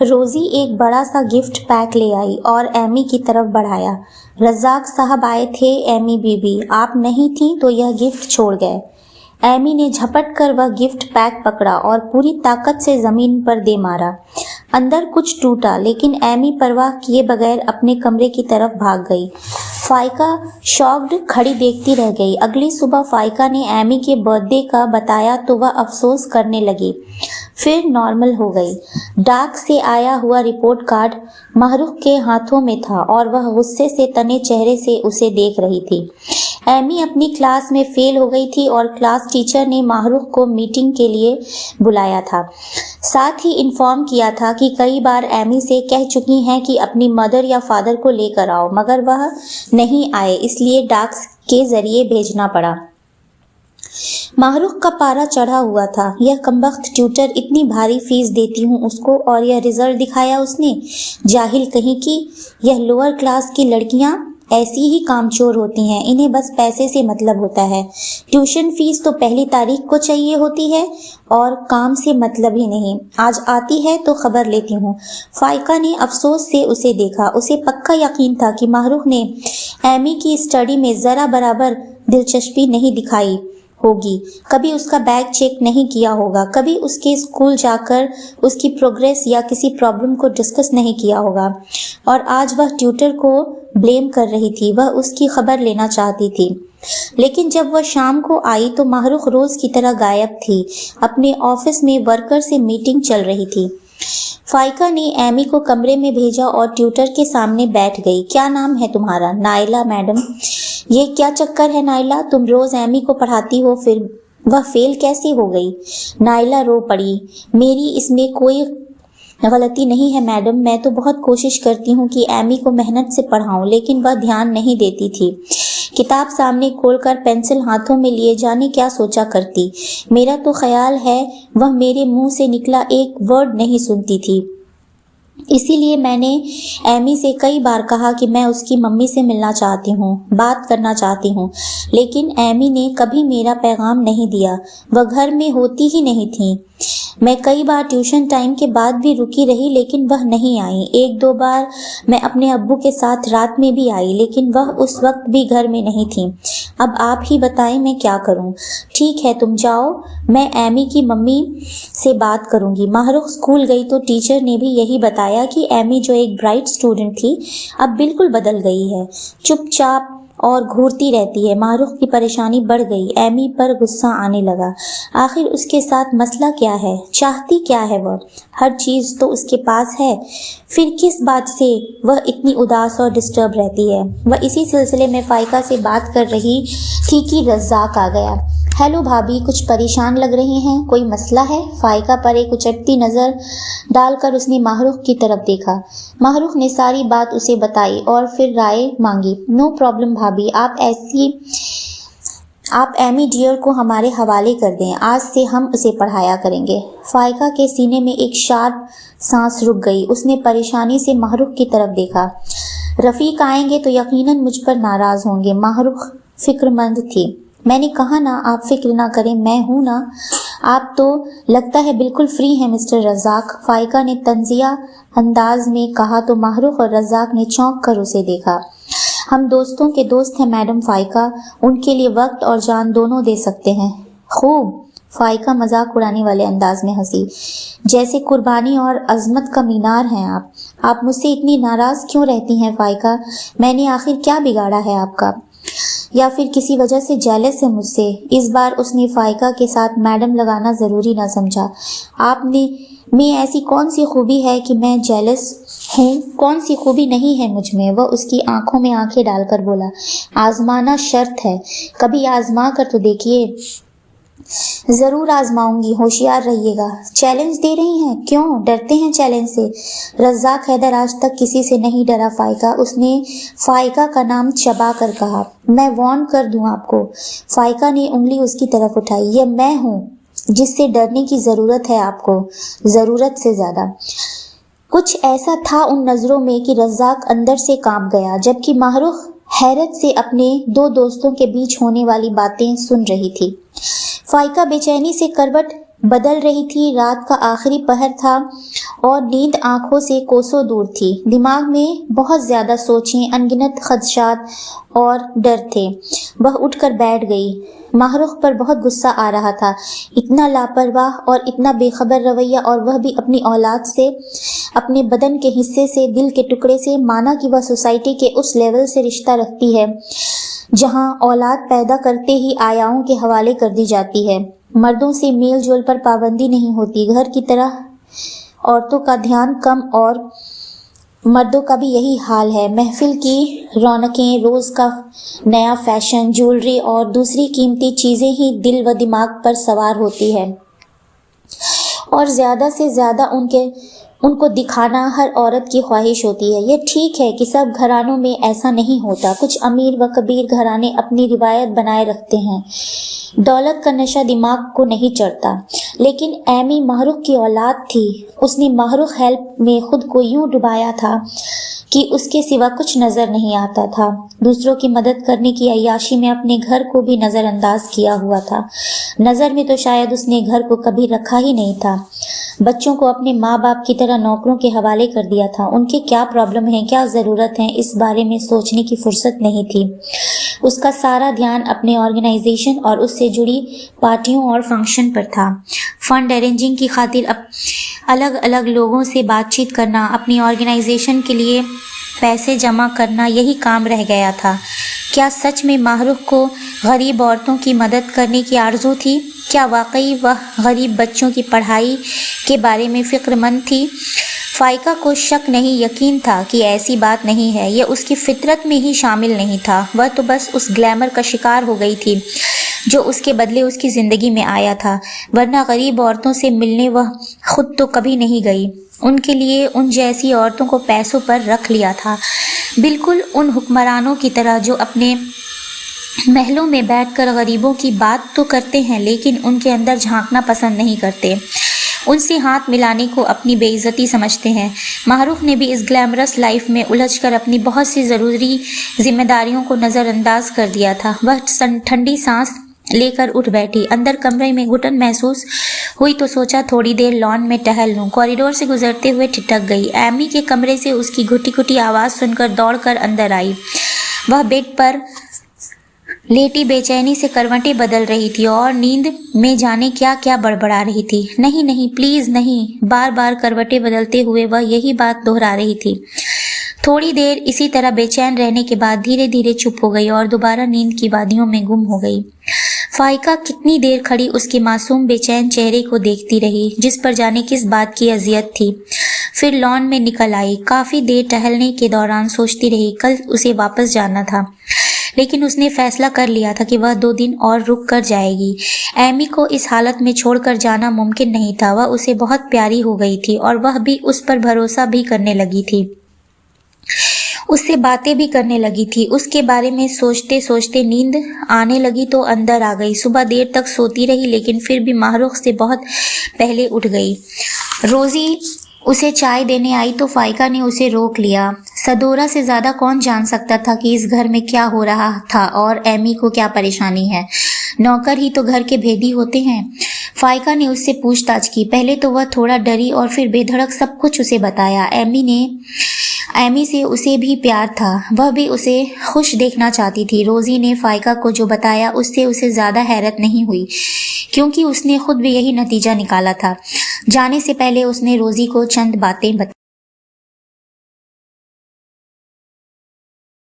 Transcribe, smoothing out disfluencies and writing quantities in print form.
روزی ایک بڑا سا گفٹ پیک لے آئی اور ایمی کی طرف بڑھایا۔ رزاق صاحب آئے تھے ایمی بی بی، آپ نہیں تھیں تو یہ گفٹ چھوڑ گئے۔ ایمی نے جھپٹ کر وہ گفٹ پیک پکڑا اور پوری طاقت سے زمین پر دے مارا۔ اندر کچھ ٹوٹا لیکن ایمی پرواہ کیے بغیر اپنے کمرے کی طرف بھاگ گئی۔ فائقہ شاکڈ کھڑی دیکھتی رہ گئی۔ اگلی صبح فائقہ نے ایمی کے برتھ ڈے کا بتایا تو وہ افسوس کرنے لگی، پھر نارمل ہو گئی۔ ڈاک سے آیا ہوا رپورٹ کارڈ محروق کے ہاتھوں میں تھا اور وہ غصے سے تنے چہرے سے اسے دیکھ رہی تھی۔ ایمی اپنی کلاس میں فیل ہو گئی تھی اور کلاس ٹیچر نے محروق کو میٹنگ کے لیے بلایا تھا۔ ساتھ ہی انفارم کیا تھا کہ کئی بار ایمی سے کہہ چکی ہیں کہ اپنی مدر یا فادر کو لے کر آؤ، مگر وہ نہیں آئے، اس لیے ڈاک کے ذریعے بھیجنا پڑا۔ محروق کا پارا چڑھا ہوا تھا۔ یہ کمبخت ٹیوٹر، اتنی بھاری فیس دیتی ہوں اس کو اور یہ رزلٹ دکھایا اس نے، جاہل کہیں کی۔ یہ لوور کلاس کی لڑکیاں ایسی ہی کامچور ہوتی ہیں، انہیں بس پیسے سے مطلب ہوتا ہے۔ ٹیوشن فیس تو پہلی تاریخ کو چاہیے ہوتی ہے اور کام سے مطلب ہی نہیں۔ آج آتی ہے تو خبر لیتی ہوں۔ فائقہ نے افسوس سے اسے دیکھا۔ اسے پکا یقین تھا کہ محروق نے ایمی کی اسٹڈی میں ذرا برابر دلچسپی نہیں دکھائی ہوگی، کبھی اس کا بیگ چیک نہیں کیا ہوگا، کبھی اس کے اسکول جا کر اس کی پروگریس یا کسی پرابلم کو ڈسکس نہیں کیا ہوگا، اور آج وہ ٹیوٹر کو بلیم کر رہی تھی۔ وہ اس کی خبر لینا چاہتی تھی، لیکن جب وہ شام کو آئی تو محروق روز کی طرح غائب تھی۔ اپنے آفس میں ورکر سے میٹنگ چل رہی تھی۔ فائقہ نے ایمی کو کمرے میں بھیجا اور ٹیوٹر کے سامنے بیٹھ گئی۔ کیا نام ہے تمہارا؟ نائلہ میڈم۔ یہ کیا چکر ہے نائلہ، تم روز ایمی کو پڑھاتی ہو، پھر وہ فیل کیسے ہو گئی؟ نائلہ رو پڑی۔ میری اس میں کوئی غلطی نہیں ہے میڈم، میں تو بہت کوشش کرتی ہوں کہ ایمی کو محنت سے پڑھاؤں، لیکن وہ دھیان نہیں دیتی تھی۔ کتاب سامنے کھول کر پینسل ہاتھوں میں لیے جانے کیا سوچا کرتی۔ میرا تو خیال ہے وہ میرے منہ سے نکلا ایک ورڈ نہیں سنتی تھی، اسی لیے میں نے ایمی سے کئی بار کہا کہ میں اس کی ممی سے ملنا چاہتی ہوں، بات کرنا چاہتی ہوں، لیکن ایمی نے کبھی میرا پیغام نہیں دیا۔ وہ گھر میں ہوتی ہی نہیں تھی۔ میں کئی بار ٹیوشن ٹائم کے بعد بھی رکی رہی لیکن وہ نہیں آئی۔ ایک دو بار میں اپنے ابو کے ساتھ رات میں بھی آئی لیکن وہ اس وقت بھی گھر میں نہیں تھی۔ اب آپ ہی بتائیں میں کیا کروں؟ ٹھیک ہے تم جاؤ، میں ایمی کی ممی سے بات کروں گی۔ محروق اسکول گئی تو ٹیچر نے بھی یہی بتایا کہ ایمی جو ایک برائٹ اسٹوڈنٹ تھی اب بالکل بدل گئی ہے، چپ چاپ اور گھورتی رہتی ہے۔ محروق کی پریشانی بڑھ گئی، ایمی پر غصہ آنے لگا۔ آخر اس کے ساتھ مسئلہ کیا ہے؟ چاہتی کیا ہے وہ؟ ہر چیز تو اس کے پاس ہے، پھر کس بات سے وہ اتنی اداس اور ڈسٹرب رہتی ہے؟ وہ اسی سلسلے میں فائقہ سے بات کر رہی تھی کہ رزاق آ گیا۔ ہیلو بھابھی، کچھ پریشان لگ رہی ہیں، کوئی مسئلہ ہے؟ فائقہ پر ایک اچٹتی نظر ڈال کر اس نے محروق کی طرف دیکھا۔ محروق نے ساری بات اسے بتائی اور پھر رائے مانگی۔ نو پرابلم بھابھی، آپ ایمی ڈیئر کو ہمارے حوالے کر دیں، آج سے ہم اسے پڑھایا کریں گے۔ فائقہ کے سینے میں ایک شارپ سانس رک گئی۔ اس نے پریشانی سے محروق کی طرف دیکھا۔ رفیق آئیں گے تو یقیناً مجھ پر ناراض ہوں گے۔ محروق فکر مند تھی۔ میں نے کہا نا آپ فکر نہ کریں، میں ہوں نا۔ آپ تو لگتا ہے بالکل فری ہیں مسٹر رزاق، فائقہ نے طنزیہ انداز میں کہا تو محروق اور رزاق نے چونک کر اسے دیکھا۔ ہم دوستوں کے دوست ہیں میڈم فائقہ، ان کے لیے وقت اور جان دونوں دے سکتے ہیں۔ خوب، فائقہ مذاق اڑانے والے انداز میں ہنسی۔ جیسے قربانی اور عظمت کا مینار ہیں آپ مجھ سے اتنی ناراض کیوں رہتی ہیں فائقہ؟ میں نے آخر کیا بگاڑا ہے آپ کا؟ یا پھر کسی وجہ سے جیلس ہے مجھ سے؟ اس بار اس نے فائقہ کے ساتھ میڈم لگانا ضروری نہ سمجھا۔ آپ میں ایسی کون سی خوبی ہے کہ میں جیلس ہوں؟ کون سی خوبی نہیں ہے مجھ میں؟ وہ اس کی آنکھوں میں آنکھیں ڈال کر بولا۔ آزمانا شرط ہے، کبھی آزما کر تو دیکھیے۔ ضرور آزماؤں گی، ہوشیار رہیے گا۔ چیلنج دے رہی ہیں؟ کیوں ڈرتے ہیں چیلنج سے؟ رزاق حیدر آج تک کسی سے نہیں ڈرا فائقہ، اس نے فائقہ کا نام چبا کر کہا۔ میں وارن کر دوں آپ کو؟ فائقہ نے انگلی اس کی طرف اٹھائی۔ یہ میں ہوں جس سے ڈرنے کی ضرورت ہے آپ کو، ضرورت سے زیادہ۔ کچھ ایسا تھا ان نظروں میں کہ رزاق اندر سے کانپ گیا، جبکہ محروق حیرت سے اپنے دو دوستوں کے بیچ ہونے والی باتیں سن رہی تھی۔ فائقہ بے چینی سے کروٹ بدل رہی تھی۔ رات کا آخری پہر تھا اور نیند آنکھوں سے کوسوں دور تھی۔ دماغ میں بہت زیادہ سوچیں، انگنت خدشات اور ڈر تھے۔ وہ اٹھ کر بیٹھ گئی۔ ماہ رخ پر بہت غصہ آ رہا تھا۔ اتنا لاپرواہ اور اتنا بے خبر رویہ، اور وہ بھی اپنی اولاد سے، اپنے بدن کے حصے سے، دل کے ٹکڑے سے، مانا کہ وہ سوسائٹی کے اس لیول سے رشتہ رکھتی ہے جہاں اولاد پیدا کرتے ہی آیاؤں کے حوالے کر دی جاتی ہے۔ مردوں سے میل جول پر پابندی نہیں ہوتی۔ گھر کی طرح عورتوں کا دھیان کم، اور مردوں کا بھی یہی حال ہے۔ محفل کی رونقیں، روز کا نیا فیشن، جیولری اور دوسری قیمتی چیزیں ہی دل و دماغ پر سوار ہوتی ہے، اور زیادہ سے زیادہ ان کو دکھانا ہر عورت کی خواہش ہوتی ہے۔ یہ ٹھیک ہے کہ سب گھرانوں میں ایسا نہیں ہوتا۔ کچھ امیر و کبیر گھرانے اپنی روایت بنائے رکھتے ہیں۔ دولت کا نشہ دماغ کو نہیں چڑھتا۔ لیکن ایمی ماہ رخ کی اولاد تھی۔ اس نے ماہ رخ ہیلپ میں خود کو یوں ڈبایا تھا کہ اس کے سوا کچھ نظر نہیں آتا تھا۔ دوسروں کی مدد کرنے کی عیاشی میں اپنے گھر کو بھی نظر انداز کیا ہوا تھا۔ نظر میں تو شاید اس نے گھر کو کبھی رکھا ہی نہیں تھا۔ بچوں کو اپنے ماں باپ کی طرح نوکروں کے حوالے کر دیا تھا۔ ان کے کیا پرابلم ہے، کیا ضرورت ہے، اس بارے میں سوچنے کی فرصت نہیں تھی۔ اس کا سارا دھیان اپنے آرگنائزیشن اور اس سے جڑی پارٹیوں اور فنکشن پر تھا۔ فنڈ ارینجنگ کی خاطر الگ الگ لوگوں سے بات چیت کرنا، اپنی آرگنائزیشن کے لیے پیسے جمع کرنا، یہی کام رہ گیا تھا۔ کیا سچ میں ماہ رخ کو غریب عورتوں کی مدد کرنے کی آرزو تھی؟ کیا واقعی وہ غریب بچوں کی پڑھائی کے بارے میں فکر مند تھی؟ فائقہ کو شک نہیں، یقین تھا کہ ایسی بات نہیں ہے۔ یہ اس کی فطرت میں ہی شامل نہیں تھا۔ وہ تو بس اس گلیمر کا شکار ہو گئی تھی جو اس کے بدلے اس کی زندگی میں آیا تھا، ورنہ غریب عورتوں سے ملنے وہ خود تو کبھی نہیں گئی۔ ان کے لیے ان جیسی عورتوں کو پیسوں پر رکھ لیا تھا، بالکل ان حکمرانوں کی طرح جو اپنے محلوں میں بیٹھ کر غریبوں کی بات تو کرتے ہیں لیکن ان کے اندر جھانکنا پسند نہیں کرتے، ان سے ہاتھ ملانے کو اپنی بے عزتی سمجھتے ہیں۔ ماہ رخ نے بھی اس گلیمرس لائف میں الجھ کر اپنی بہت سی ضروری ذمہ داریوں کو نظر انداز کر دیا تھا۔ وہ ٹھنڈی سانس لے کر اٹھ بیٹھی۔ اندر کمرے میں گھٹن محسوس ہوئی تو سوچا تھوڑی دیر لان میں ٹہل لوں۔ کوریڈور سے گزرتے ہوئے ٹھٹک گئی۔ ایمی کے کمرے سے اس کی گھٹی گھٹی آواز سن کر دوڑ کر اندر آئی۔ وہ بیڈ پر لیٹی بے چینی سے کروٹیں بدل رہی تھی اور نیند میں جانے کیا کیا بڑبڑا رہی تھی۔ نہیں نہیں پلیز نہیں، بار بار کروٹیں بدلتے ہوئے وہ یہی بات دہرا رہی تھی۔ تھوڑی دیر اسی طرح بے چین رہنے کے بعد دھیرے دھیرے چپ ہو گئی اور دوبارہ نیند کی وادیوں میں گم ہو گئی۔ فائقہ کتنی دیر کھڑی اس کے معصوم بے چین چہرے کو دیکھتی رہی جس پر جانے کس بات کی اذیت تھی، پھر لان میں نکل آئی۔ کافی دیر ٹہلنے کے دوران سوچتی رہی کل اسے واپس جانا تھا، لیکن اس نے فیصلہ کر لیا تھا کہ وہ 2 دن اور رک کر جائے گی۔ ایمی کو اس حالت میں چھوڑ کر جانا ممکن نہیں تھا۔ وہ اسے بہت پیاری ہو گئی تھی اور وہ بھی اس پر بھروسہ بھی کرنے لگی تھی، اس سے باتیں بھی کرنے لگی تھی۔ اس کے بارے میں سوچتے سوچتے نیند آنے لگی تو اندر آ گئی۔ صبح دیر تک سوتی رہی لیکن پھر بھی ماہ رخ سے بہت پہلے اٹھ گئی۔ روزی اسے چائے دینے آئی تو فائقہ نے اسے روک لیا۔ صدورہ سے زیادہ کون جان سکتا تھا کہ اس گھر میں کیا ہو رہا تھا اور ایمی کو کیا پریشانی ہے؟ نوکر ہی تو گھر کے بھیدی ہوتے ہیں۔ فائقہ نے اس سے پوچھ تاچھ کی۔ پہلے تو وہ تھوڑا ڈری اور پھر بے دھڑک سب کچھ اسے بتایا۔ ایمی سے اسے بھی پیار تھا، وہ بھی اسے خوش دیکھنا چاہتی تھی۔ روزی نے فائقہ کو جو بتایا اس سے اسے زیادہ حیرت نہیں ہوئی کیونکہ اس نے خود بھی یہی نتیجہ نکالا تھا۔ جانے سے پہلے اس نے روزی کو چند باتیں بتائیں۔